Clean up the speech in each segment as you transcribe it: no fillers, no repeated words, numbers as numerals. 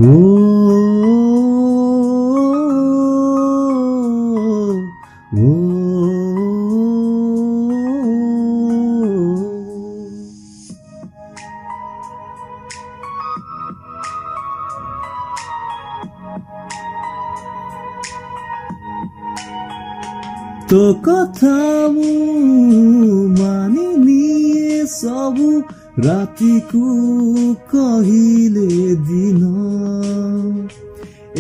तो कथा मानि निए सबु राति को कहिले दिन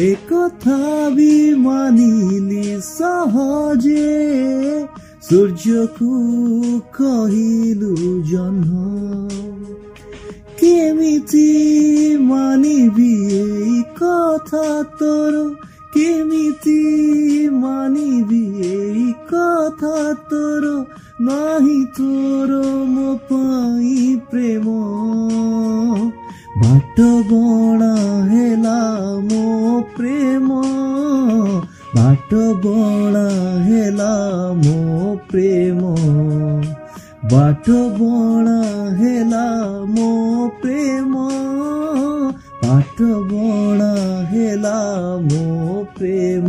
एक कथा भी मानिली सहजे सूर्य को कहिलु जन्म केमिति मानिबी एई कथा तोर केमिति मानिबी एई कथा तोर नाही तोर मो पाई प्रेम बाट बड़ा हेला मो प्रेम बाट बड़ा हेला मो प्रेम बाट बड़ा हेला मो प्रेम बाट बड़ा हेला मो प्रेम।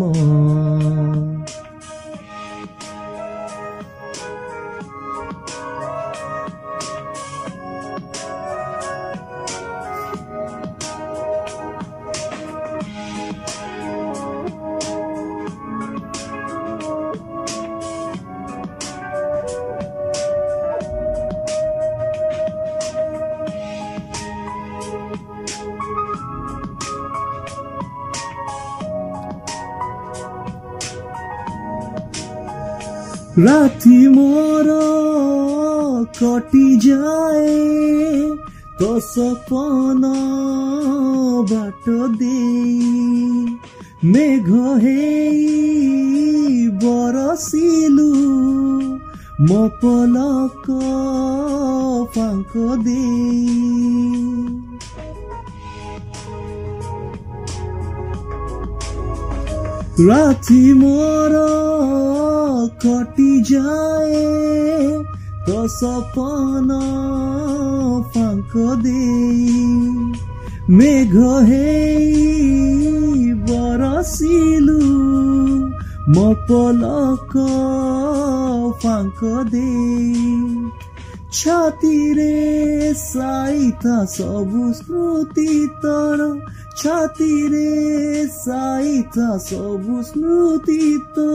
राति मोर कटि जाए तो सपना बाट दे मेघ हेई बरसिलु मो पलक फांक दे राति मोर कटि जाए तो सपना फांक दे मेघ हेई बरसिलु मो पलक फांक दे छाती रे साइता सबु स्मृति तोर छाती रे साइता सबु स्मृति तोर।